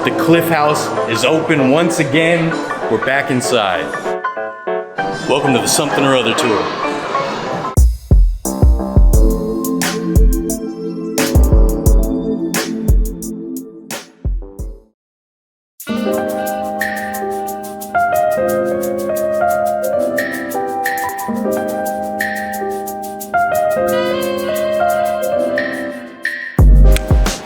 The Cliff House is open once again. We're back inside. Welcome to the Something or Other tour.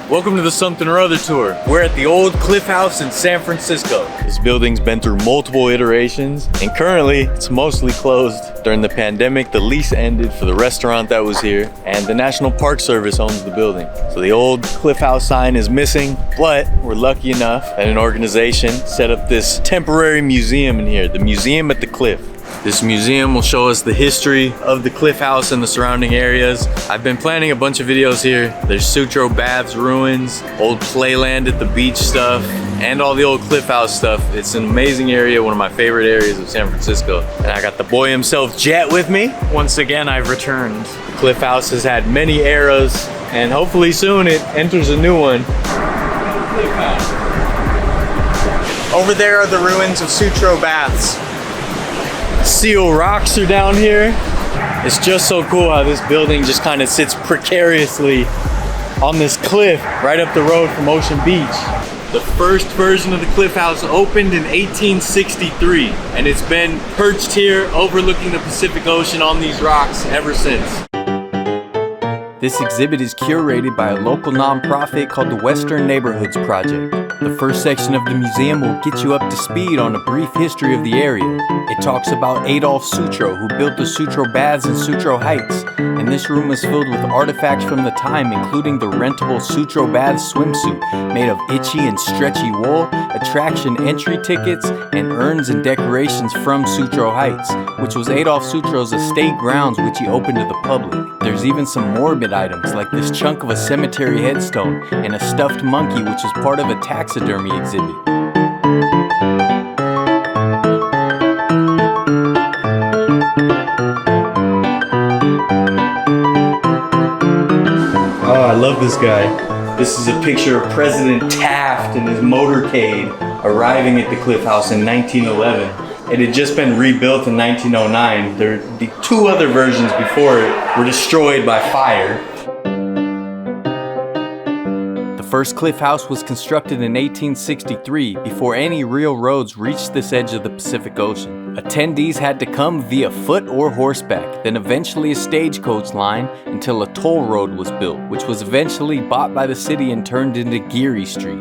Welcome to the Something or Other tour. We're at the old Cliff House in San Francisco. This building's been through multiple iterations, and currently it's mostly closed. During the pandemic, the lease ended for the restaurant that was here, and the National Park Service owns the building. So the old Cliff House sign is missing, but we're lucky enough that an organization set up this temporary museum in here, the Museum at the Cliff. This museum will show us the history of the Cliff House and the surrounding areas. I've been planning a bunch of videos here. There's Sutro Baths ruins, old Playland-At-The-Beach stuff, and all the old Cliff House stuff. It's an amazing area, one of my favorite areas of San Francisco. And I got the boy himself, Jet, with me. Once again, I've returned. The Cliff House has had many eras, and hopefully soon it enters a new one. Cliff House. Over there are the ruins of Sutro Baths. Seal rocks are down here. It's just so cool how this building just kind of sits precariously on this cliff right up the road from Ocean Beach. The first version of the Cliff House opened in 1863, and it's been perched here overlooking the Pacific Ocean on these rocks ever since. This exhibit is curated by a local nonprofit called the Western Neighborhoods Project. The first section of the museum will get you up to speed on a brief history of the area. It talks about Adolph Sutro, who built the Sutro Baths in Sutro Heights, and this room is filled with artifacts from the time, including the rentable Sutro Baths swimsuit made of itchy and stretchy wool, attraction entry tickets, and urns and decorations from Sutro Heights, which was Adolph Sutro's estate grounds which he opened to the public. There's even some morbid items like this chunk of a cemetery headstone and a stuffed monkey which is part of a taxidermy exhibit. Oh, I love this guy. This is a picture of President Taft in his motorcade arriving at the Cliff House in 1911. It had just been rebuilt in 1909. The two other versions before it were destroyed by fire. The first Cliff House was constructed in 1863 before any real roads reached this edge of the Pacific Ocean. Attendees had to come via foot or horseback, then eventually a stagecoach line until a toll road was built, which was eventually bought by the city and turned into Geary Street.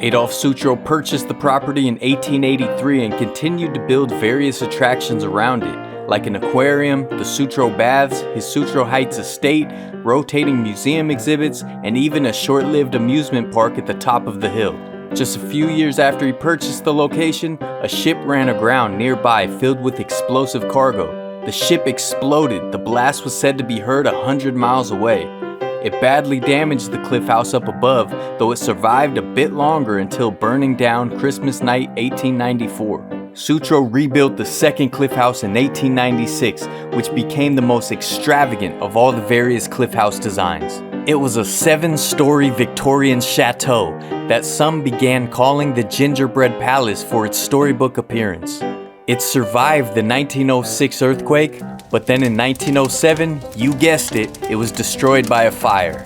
Adolph Sutro purchased the property in 1883 and continued to build various attractions around it, like an aquarium, the Sutro Baths, his Sutro Heights estate, rotating museum exhibits, and even a short-lived amusement park at the top of the hill. Just a few years after he purchased the location, a ship ran aground nearby filled with explosive cargo. The ship exploded. The blast was said to be heard 100 miles away. It badly damaged the Cliff House up above, though it survived a bit longer until burning down Christmas night 1894. Sutro rebuilt the second Cliff House in 1896, which became the most extravagant of all the various Cliff House designs. It was a 7-story Victorian chateau that some began calling the Gingerbread Palace for its storybook appearance. It survived the 1906 earthquake, but then in 1907, you guessed it, it was destroyed by a fire.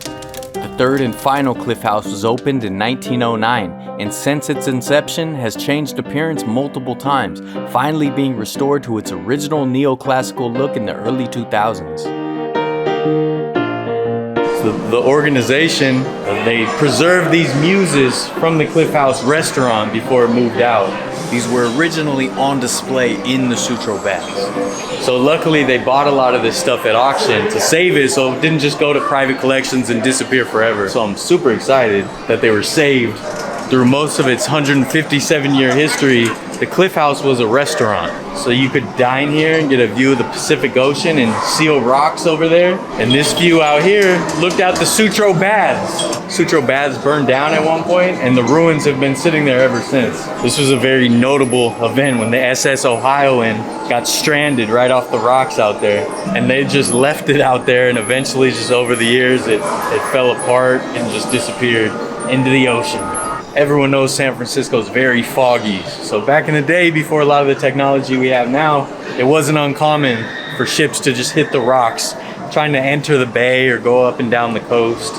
The third and final Cliff House was opened in 1909, and since its inception has changed appearance multiple times, finally being restored to its original neoclassical look in the early 2000s. So the organization, they preserved these muses from the Cliff House restaurant before it moved out. These were originally on display in the Sutro Baths. So luckily they bought a lot of this stuff at auction to save it so it didn't just go to private collections and disappear forever. So I'm super excited that they were saved. Through most of its 157-year history, the Cliff House was a restaurant. So you could dine here and get a view of the Pacific Ocean and Seal Rocks over there. And this view out here looked out the Sutro Baths. Sutro Baths burned down at one point and the ruins have been sitting there ever since. This was a very notable event when the SS Ohioan got stranded right off the rocks out there. And they just left it out there, and eventually just over the years it fell apart and just disappeared into the ocean. everyone knows San Francisco is very foggy. So back in the day, before a lot of the technology we have now, it wasn't uncommon for ships to just hit the rocks trying to enter the bay or go up and down the coast.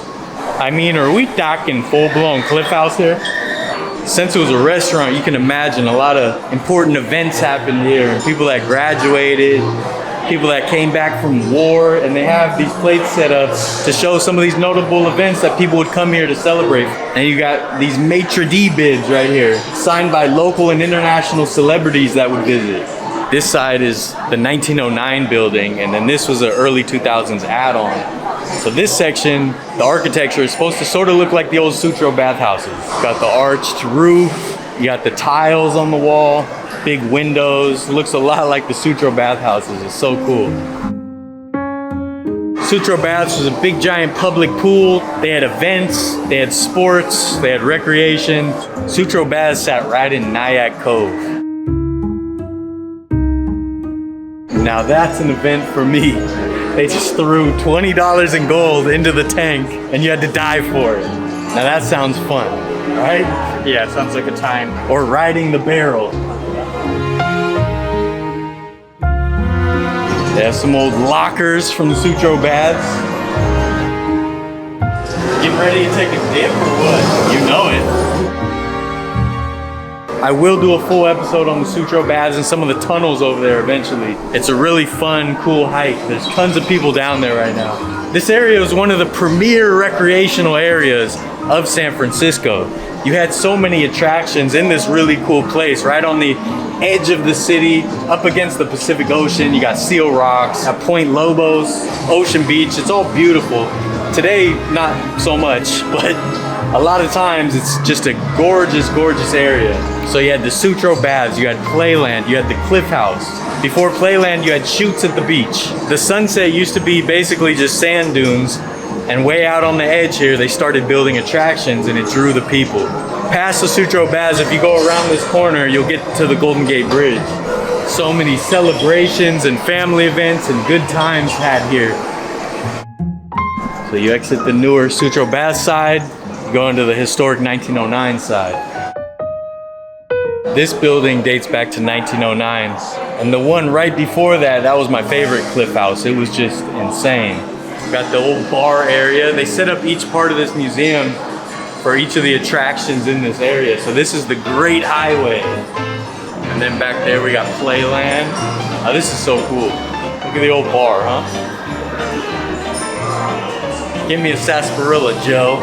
I mean, are we talking full-blown cliff house here? Since it was a restaurant, you can imagine a lot of important events happened here, and people that graduated, people that came back from war, and they have these plates set up to show some of these notable events that people would come here to celebrate. And you got these maitre d' bids right here, signed by local and international celebrities that would visit. This side is the 1909 building, and then this was an early 2000s add-on. So this section, the architecture is supposed to sort of look like the old Sutro bathhouses. Got the arched roof, you got the tiles on the wall, big windows. It looks a lot like the Sutro bathhouses. It's so cool. Sutro Baths was a big giant public pool. They had events, they had sports, they had recreation. Sutro Baths sat right in Naiad Cove. Now that's an event for me. They just threw $20 in gold into the tank and you had to dive for it. Now that sounds fun, right? Yeah, sounds like a time. Or riding the barrel. They have some old lockers from the Sutro Baths. Getting ready to take a dip or what? You know it. I will do a full episode on the Sutro Baths and some of the tunnels over there eventually. It's a really fun, cool hike. There's tons of people down there right now. This area is one of the premier recreational areas of San Francisco. You had so many attractions in this really cool place, right on the edge of the city, up against the Pacific Ocean. You got Seal Rocks, at Point Lobos, Ocean Beach. It's all beautiful. Today, not so much, but a lot of times it's just a gorgeous, gorgeous area. So you had the Sutro Baths, you had Playland, you had the Cliff House. Before Playland, you had shoots at the beach. The Sunset used to be basically just sand dunes, and way out on the edge here, they started building attractions and it drew the people. Past the Sutro Baths, if you go around this corner, you'll get to the Golden Gate Bridge. So many celebrations and family events and good times had here. So you exit the newer Sutro Baths side, go into the historic 1909 side. This building dates back to 1909, and the one right before that, that was my favorite cliff house. It was just insane. Got the old bar area. They set up each part of this museum for each of the attractions in this area. So this is the Great Highway. And then back there we got Playland. Oh, this is so cool. Look at the old bar, huh? Give me a sarsaparilla, Joe.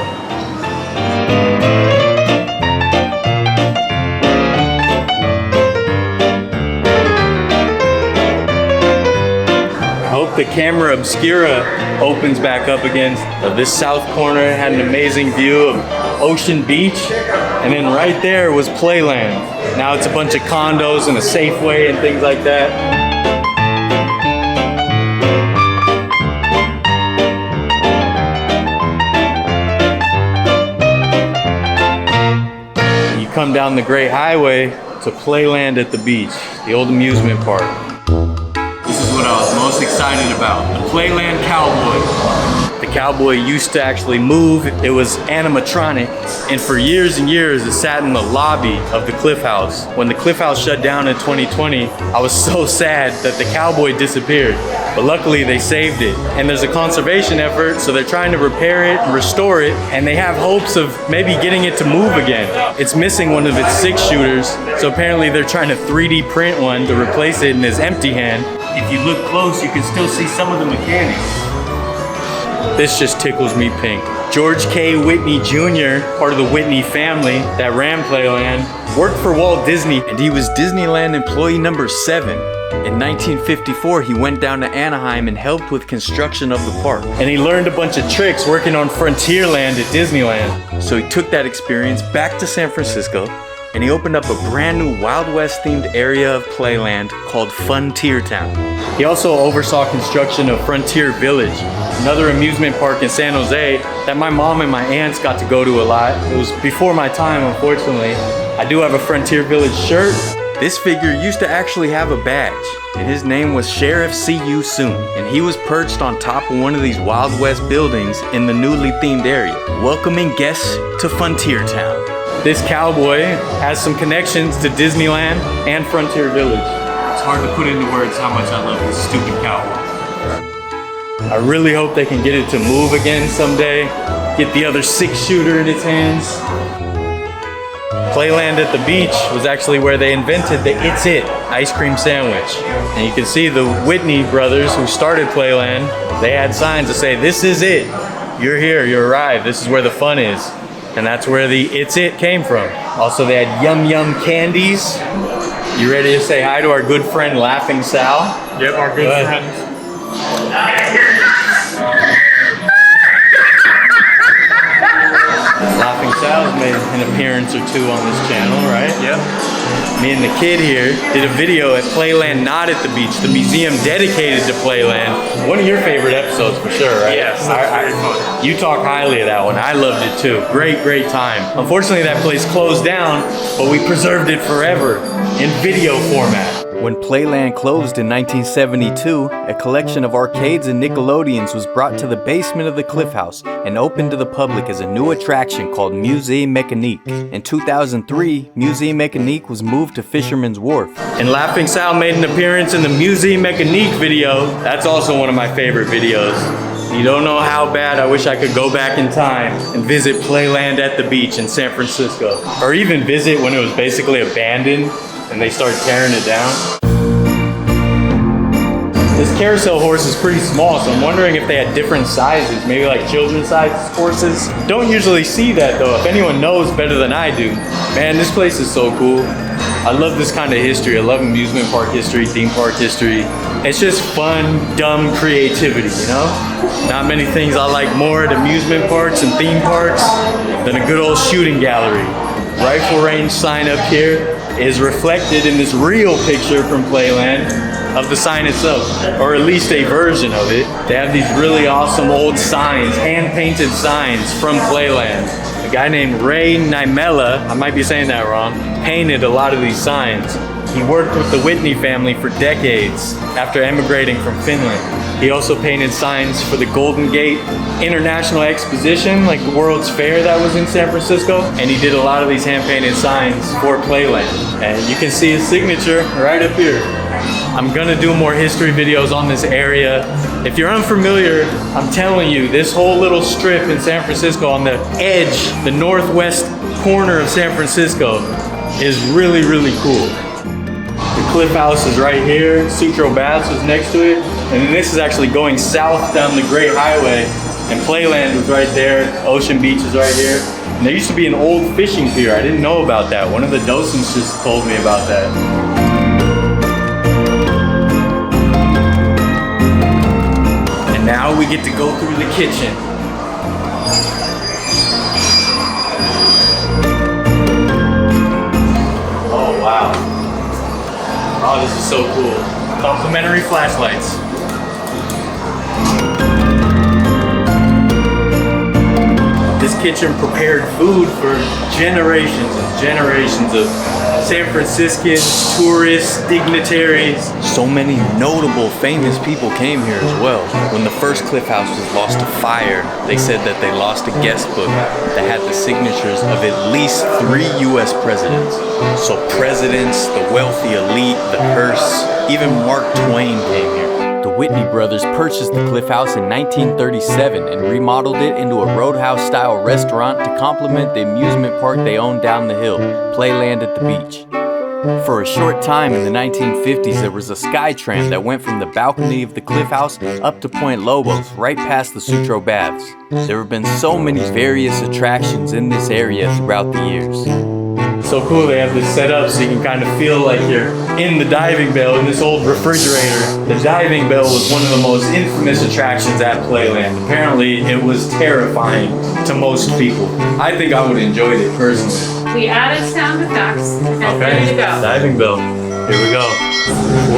I hope the camera Obscura opens back up again. This south corner had an amazing view of Ocean Beach, and then right there was Playland. Now it's a bunch of condos and a Safeway and things like that. You come down the Great Highway to Playland-At-The-Beach, the old amusement park. This is what I was most excited about, the Playland Cowboy. The cowboy used to actually move. It was animatronic, and for years and years it sat in the lobby of the Cliff House. When the Cliff House shut down in 2020, I was so sad that the cowboy disappeared, but luckily they saved it. And there's a conservation effort, so they're trying to repair it and restore it, and they have hopes of maybe getting it to move again. It's missing one of its 6 shooters, so apparently they're trying to 3D print one to replace it in his empty hand. If you look close, you can still see some of the mechanics. This just tickles me pink. George K. Whitney Jr., part of the Whitney family that ran Playland, worked for Walt Disney, and he was Disneyland employee number 7. In 1954, he went down to Anaheim and helped with construction of the park. And he learned a bunch of tricks working on Frontierland at Disneyland. So he took that experience back to San Francisco, and he opened up a brand new Wild West themed area of Playland called Frontier Town. He also oversaw construction of Frontier Village, another amusement park in San Jose that my mom and my aunts got to go to a lot. It was before my time, unfortunately. I do have a Frontier Village shirt. This figure used to actually have a badge, and his name was Sheriff See You Soon, and he was perched on top of one of these Wild West buildings in the newly themed area, welcoming guests to Frontier Town. this cowboy has some connections to Disneyland and Frontier Village. It's hard to put into words how much I love this stupid cowboy. I really hope they can get it to move again someday. Get the other 6-shooter in its hands. Playland-At-The-Beach was actually where they invented the It's It ice cream sandwich. And you can see the Whitney Brothers who started Playland, they had signs that say, "This is it. You're here, you arrived. This is where the fun is." And that's where the It's It came from. Also, they had Yum Yum candies. You ready to say hi to our good friend Laughing Sal? Yep, our good friend. Laughing Sal's made an appearance or two on this channel, right? Yep. Me and the kid here did a video at Playland-At-The-Beach, the museum dedicated to Playland. One of your favorite episodes for sure, right? Yes, that's very fun. You talk highly of that one. I loved it too. Great, great time. Unfortunately, that place closed down, but we preserved it forever in video format. When Playland closed in 1972, a collection of arcades and Nickelodeons was brought to the basement of the Cliff House and opened to the public as a new attraction called Musée Mécanique. In 2003, Musée Mécanique was moved to Fisherman's Wharf. And Laughing Sal made an appearance in the Musée Mécanique video. That's also one of my favorite videos. You don't know how bad I wish I could go back in time and visit Playland-At-The-Beach in San Francisco. Or even visit when it was basically abandoned and they started tearing it down. This carousel horse is pretty small, so I'm wondering if they had different sizes, maybe like children's size horses. Don't usually see that though. If anyone knows better than I do. Man, this place is so cool. I love this kind of history. I love amusement park history, theme park history. It's just fun, dumb creativity, you know? Not many things I like more at amusement parks and theme parks than a good old shooting gallery. Rifle range sign up here is reflected in this real picture from Playland of the sign itself, or at least a version of it. They have these really awesome old signs, hand-painted signs from Playland. A guy named Ray Nimella, I might be saying that wrong, painted a lot of these signs. He worked with the Whitney family for decades after emigrating from Finland. He also painted signs for the Golden Gate International Exposition, like the World's Fair that was in San Francisco. And he did a lot of these hand-painted signs for Playland. And you can see his signature right up here. I'm gonna do more history videos on this area. If you're unfamiliar, I'm telling you, this whole little strip in San Francisco on the edge, the northwest corner of San Francisco is really, really cool. The Cliff House is right here. Sutro Baths was next to it. And then this is actually going south down the Great Highway. And Playland was right there. Ocean Beach is right here. And there used to be an old fishing pier. I didn't know about that. One of the docents just told me about that. And now we get to go through the kitchen. Oh, wow. Oh, this is so cool. Complimentary flashlights. This kitchen prepared food for generations and generations of San Franciscans, tourists, dignitaries. So many notable, famous people came here as well. When the first Cliff House was lost to fire, they said that they lost a guest book that had the signatures of at least 3 U.S. presidents. So presidents, the wealthy elite, the hearse, even Mark Twain came here. The Whitney Brothers purchased the Cliff House in 1937 and remodeled it into a roadhouse-style restaurant to complement the amusement park they owned down the hill, Playland-At-The-Beach. For a short time in the 1950s, there was a sky tram that went from the balcony of the Cliff House up to Point Lobos, right past the Sutro Baths. There have been so many various attractions in this area throughout the years. So cool, they have this set up so you can kind of feel like you're in the diving bell in this old refrigerator. The diving bell was one of the most infamous attractions at Playland. Apparently, it was terrifying to most people. I think I would have enjoyed it personally. We added sound effects and ready to go. Diving bell. Here we go.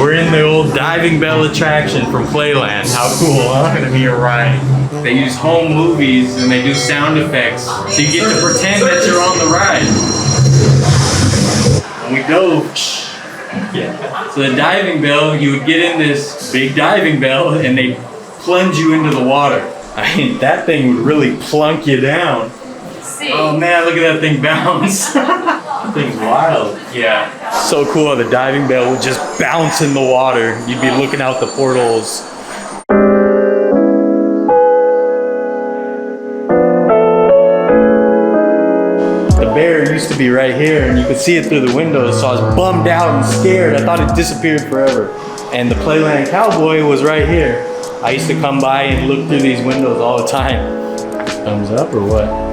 We're in the old diving bell attraction from Playland. How cool, huh? Gonna be a ride. They use home movies and they do sound effects so you get to pretend that you're on the ride. And we go. Yeah. So the diving bell, you would get in this big diving bell and they plunge you into the water. I mean, that thing would really plunk you down. see. Oh man, look at that thing bounce. That thing's wild. Yeah. So cool how the diving bell would just bounce in the water. You'd be looking out the portholes. The bear used to be right here and you could see it through the windows, so I was bummed out and scared. I thought it disappeared forever. And the Playland cowboy was right here. I used to come by and look through these windows all the time. Thumbs up or what?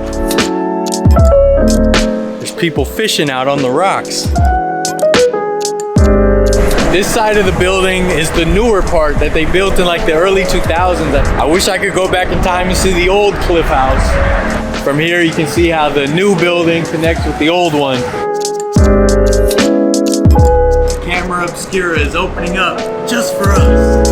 There's people fishing out on the rocks. This side of the building is the newer part that they built in like the early 2000s. I wish I could go back in time and see the old Cliff House. From here you can see how the new building connects with the old one. Camera Obscura is opening up just for us.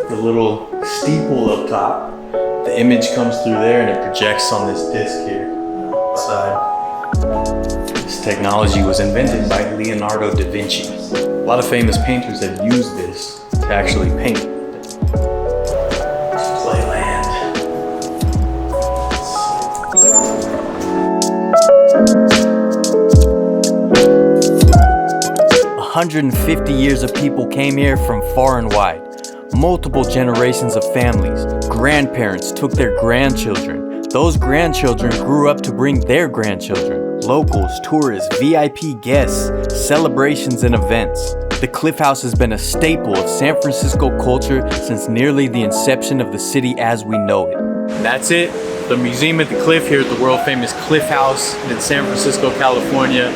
The little steeple up top, the image comes through there and it projects on this disc here side. This technology was invented by Leonardo da Vinci. A lot of famous painters have used this to actually paint. Playland. 150 years of people came here from far and wide. Multiple generations of families, grandparents took their grandchildren. Those grandchildren grew up to bring their grandchildren. Locals, tourists, VIP guests, celebrations and events. The Cliff House has been a staple of San Francisco culture since nearly the inception of the city as we know it. That's it. The museum at the cliff here at the world famous Cliff House in San Francisco, California,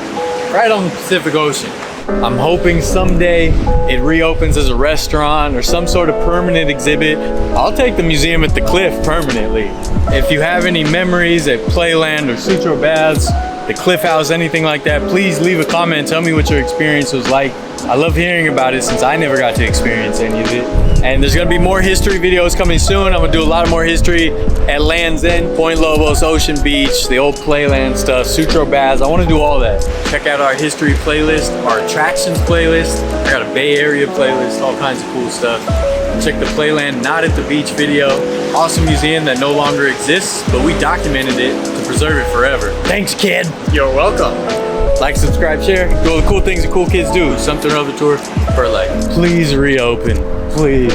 right on the Pacific Ocean. I'm hoping someday it reopens as a restaurant or some sort of permanent exhibit. I'll take the museum at the cliff permanently. If you have any memories at Playland or Sutro Baths, the Cliff House, anything like that, please leave a comment. Tell me what your experience was like. I love hearing about it since I never got to experience any of it. And there's gonna be more history videos coming soon. I'm gonna do a lot more history at Land's End, Point Lobos, Ocean Beach, the old Playland stuff, Sutro Baths. I wanna do all that. Check out our history playlist, our attractions playlist. I got a Bay Area playlist, all kinds of cool stuff. Check the Playland-At-The-Beach video. Awesome museum that no longer exists, but we documented it to preserve it forever. Thanks, kid. You're welcome. Like, subscribe, share, do all the cool things that cool kids do. Something or other tour for life. Please reopen, please.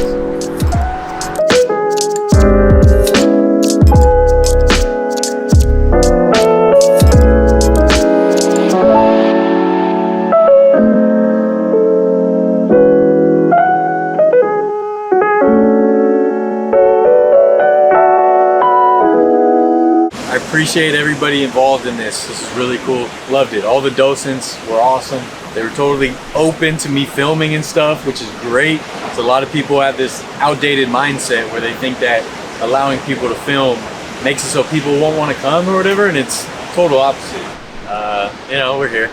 I appreciate everybody involved in this. This is really cool. Loved it. All the docents were awesome. They were totally open to me filming and stuff, which is great. So a lot of people have this outdated mindset where they think that allowing people to film makes it so people won't want to come or whatever, and it's total opposite. You know, we're here.